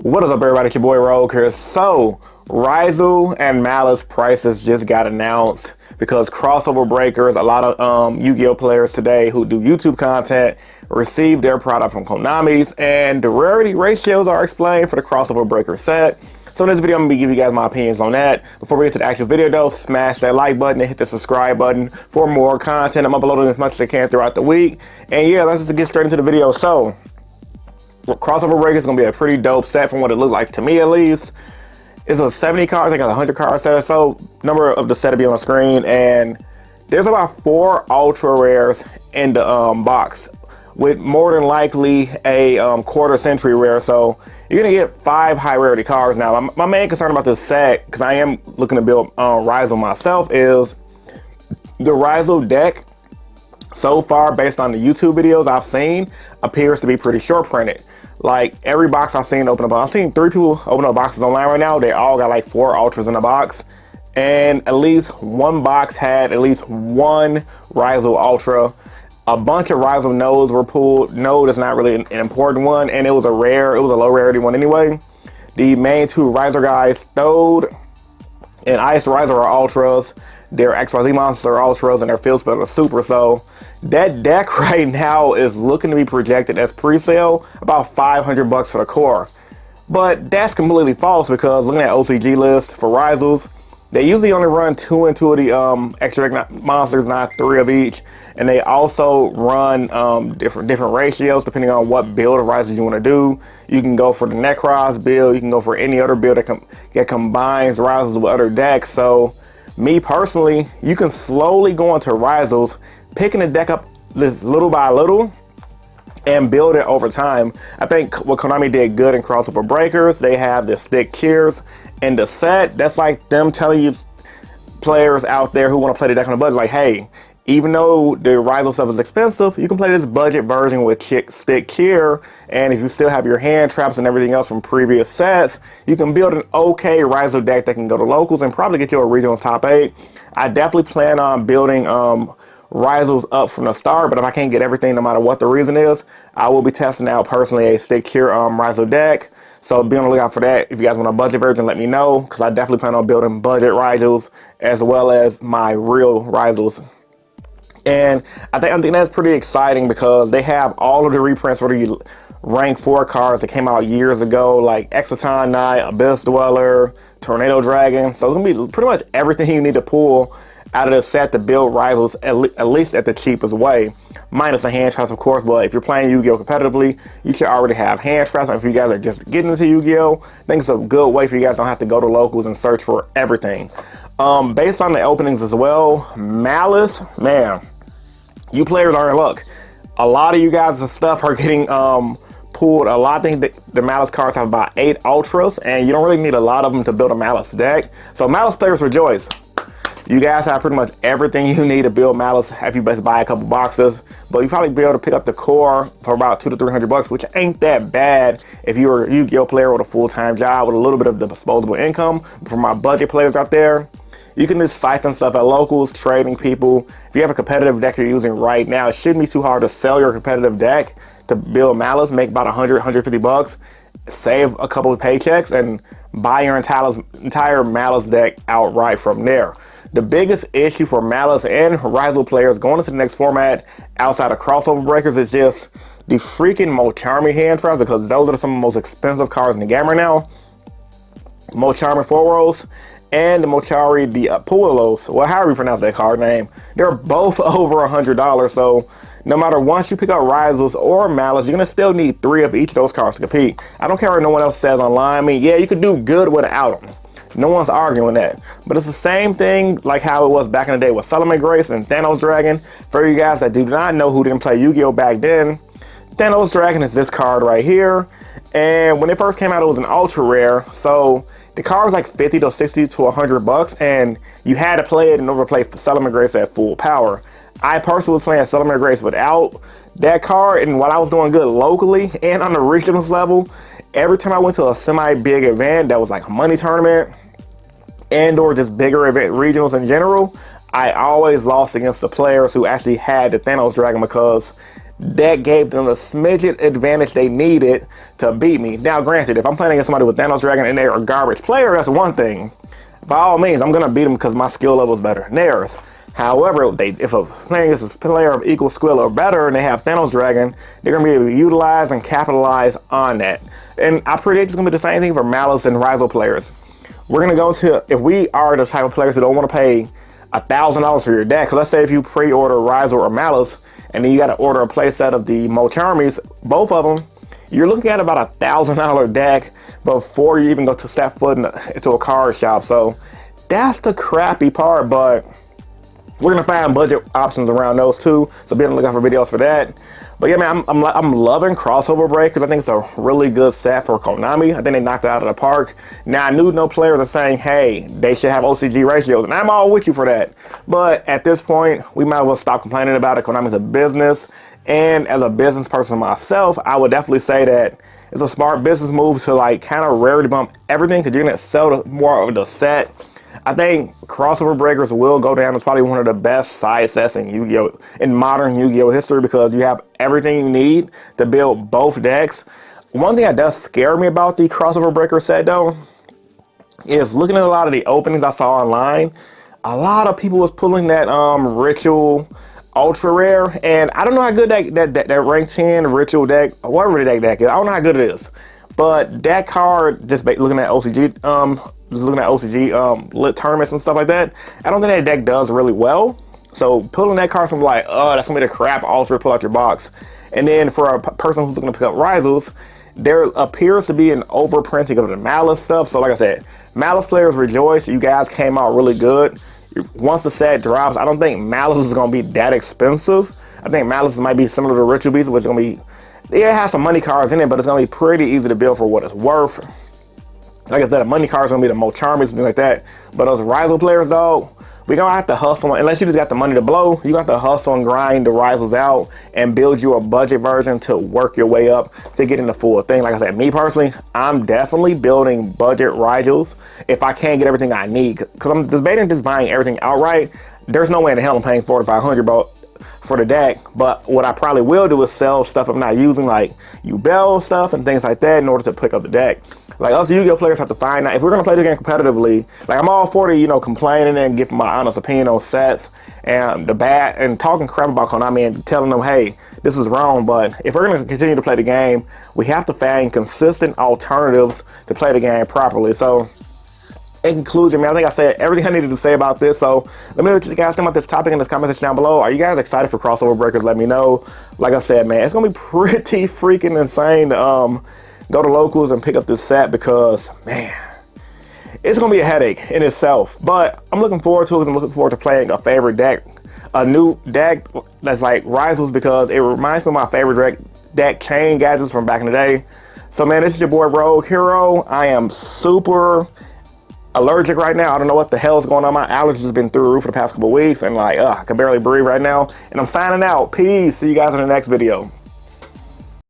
What is up, everybody? It's your boy Rogue here. So, Ryzel and Malice prices just got announced because crossover breakers, a lot of Yu-Gi-Oh players today who do YouTube content received their product from Konami's, and the rarity ratios are explained for the crossover breaker set. So in this video, I'm going to give you guys my opinions on that. Before we get to the actual video though, smash that like button and hit the subscribe button for more content. I'm uploading as much as I can throughout the week. And yeah, let's just get straight into the video. So, crossover breaker is going to be a pretty dope set from what it looks like to me, at least. It's a 70 cards, I think it's a 100 card set or so. Number of the set will be on the screen, and there's about 4 ultra rares in the box, with more than likely a quarter century rare. So you're gonna get 5 high rarity cards. Now, my main concern about this set, because I am looking to build Ryzel myself, is the Ryzel deck so far, based on the YouTube videos I've seen, appears to be pretty short printed. Like every box I've seen open up, I've seen 3 people open up boxes online right now. They all got like 4 ultras in the box, and at least one box had at least one Ryzel ultra. A bunch of Ryzel nodes were pulled. Node is not really an important one, and it was a low rarity one anyway. The main 2 Ryzel guys, Thode and Ice Ryzel, are ultras. Their XYZ monsters are ultras, and their field spell are super. So that deck right now is looking to be projected as pre-sale about $500 for the core. But that's completely false, because looking at OCG list for Ryzels, they usually only run 2 and 2 of the extra deck monsters, not 3 of each. And they also run different ratios depending on what build of Ryzel you want to do. You can go for the Necros build, you can go for any other build that combines Ryzels with other decks. So me personally, you can slowly go into Ryzels, picking the deck up little by little and build it over time. I think what Konami did good in crossover breakers, they have the stick tiers in the set. That's like them telling you, players out there who want to play the deck on a budget, like, hey, even though the Ryzel stuff is expensive, you can play this budget version with stick tier, and if you still have your hand traps and everything else from previous sets, you can build an okay Ryzel deck that can go to locals and probably get you a regional top 8. I definitely plan on building Ryzels up from the start, but if I can't get everything, no matter what the reason is, I will be testing out personally a stick tier Ryzel deck. So be on the lookout for that. If you guys want a budget version, let me know, because I definitely plan on building budget Ryzels as well as my real Ryzels. And I think that's pretty exciting, because they have all of the reprints for the rank 4 cards that came out years ago, like Exciton Knight, Abyss Dweller, Tornado Dragon. So it's gonna be pretty much everything you need to pull out of the set to build Ryzels, at least at the cheapest way, minus the hand traps, of course. But if you're playing Yu-Gi-Oh competitively, you should already have hand traps. And if you guys are just getting into Yu-Gi-Oh, I think it's a good way for you guys don't have to go to locals and search for everything. Based on the openings as well, Malice, man, you players are in luck. A lot of you guys and stuff are getting pulled. A lot of things, the Malice cards have about 8 ultras, and you don't really need a lot of them to build a Malice deck. So Malice players, rejoice. You guys have pretty much everything you need to build Malice if you best buy a couple boxes. But you probably be able to pick up the core for about $200 to $300, which ain't that bad if you're a Yu-Gi-Oh player with a full-time job with a little bit of the disposable income. For my budget players out there, you can just siphon stuff at locals, trading people. If you have a competitive deck you're using right now, it shouldn't be too hard to sell your competitive deck to build Malice, make about $100-150, save a couple of paychecks, and buy your entire Malice deck outright from there. The biggest issue for Malice and Ryzel players going into the next format outside of crossover breakers is just the freaking Mochami hand traps, because those are some of the most expensive cards in the game right now. Mochami 4 rolls and the Mochari, the Puelos, well, however you pronounce that card name, they're both over $100. So no matter once you pick up Ryzels or Malice, you're gonna still need 3 of each of those cards to compete. I don't care what no one else says online. I mean, yeah, you could do good without them. No one's arguing that. But it's the same thing like how it was back in the day with Solomon Grace and Thanos Dragon. For you guys that do not know who didn't play Yu-Gi-Oh back then, Thanos Dragon is this card right here. And when it first came out, it was an ultra rare. So the card was like $50 to $60 to $100, and you had to play it in order to play Solomon Grace at full power. I personally was playing Solomon Grace without that card, and while I was doing good locally and on the regionals level, every time I went to a semi-big event that was like a money tournament and or just bigger event regionals in general, I always lost against the players who actually had the Thanos Dragon, because that gave them the smidget advantage they needed to beat me. Now, granted, if I'm playing against somebody with Thanos Dragon and they're a garbage player, that's one thing. By all means, I'm gonna beat them because my skill level is better than theirs. However, if I'm playing against a player of equal skill or better and they have Thanos Dragon, they're gonna be able to utilize and capitalize on that. And I predict it's gonna be the same thing for Malice and Rival players. We're gonna go to, if we are the type of players that don't want to pay $1,000 for your deck, because let's say if you pre-order Rival or Malice, and then you got to order a playset of the Mocharmies, both of them, you're looking at about $1,000 deck before you even go to step foot into a card shop. So that's the crappy part, but we're gonna find budget options around those too. So be on the lookout for videos for that. But yeah, man, I'm loving Crossover Break because I think it's a really good set for Konami. I think they knocked it out of the park. Now I knew no players are saying, hey, they should have OCG ratios, and I'm all with you for that. But at this point, we might as well stop complaining about it. Konami's a business, and as a business person myself, I would definitely say that it's a smart business move to like kind of rarity bump everything because you're gonna sell more of the set. I think Crossover Breakers will go down as probably one of the best side sets in Yu-Gi-Oh! In modern Yu-Gi-Oh! History because you have everything you need to build both decks. One thing that does scare me about the Crossover Breaker set though is looking at a lot of the openings I saw online. A lot of people was pulling that Ritual Ultra Rare, and I don't know how good that rank 10 Ritual deck, whatever the deck is, I don't know how good it is. But that card, just looking at OCG, lit tournaments and stuff like that, I don't think that deck does really well. So pulling that card from like, that's gonna be the crap ultra pull out your box. And then for a person who's looking to pick up Rivals, there appears to be an overprinting of the Malice stuff. So like I said, Malice players rejoice, you guys came out really good. Once the set drops, I don't think Malice is gonna be that expensive. I think Malice might be similar to Ritual Beast, which is gonna be, it has some money cards in it, but it's gonna be pretty easy to build for what it's worth. Like I said, the money cards are gonna be the Mocharmies and things like that. But those Rival players, though, we gonna have to hustle. Unless you just got the money to blow, you got to hustle and grind the Rivals out and build you a budget version to work your way up to get in the full thing. Like I said, me personally, I'm definitely building budget Rivals if I can't get everything I need. Because I'm debating just buying everything outright. There's no way in the hell I'm paying $400 to $500 for the deck. But what I probably will do is sell stuff I'm not using, like Yugioh stuff and things like that, in order to pick up the deck. Like us Yu-Gi-Oh players have to find out if we're gonna play the game competitively. Like I'm all for the, complaining and giving my honest opinion on sets and the bad and talking crap about Konami and telling them, hey, this is wrong. But if we're gonna continue to play the game, we have to find consistent alternatives to play the game properly. So in conclusion, man, I think I said everything I needed to say about this. So let me know what you guys think about this topic in the comment section down below. Are you guys excited for Crossover Breakers? Let me know. Like I said, man, it's gonna be pretty freaking insane to go to locals and pick up this set because, man, it's gonna be a headache in itself. But I'm looking forward to it. I'm looking forward to playing a favorite deck, a new deck that's like Rivals, because it reminds me of my favorite deck, Chain Gadgets from back in the day. So man, this is your boy Rogue Hero. I am super allergic right now. I don't know what the hell is going on. My allergies have been through the roof for the past couple of weeks, and like, I can barely breathe right now. And I'm signing out. Peace. See you guys in the next video.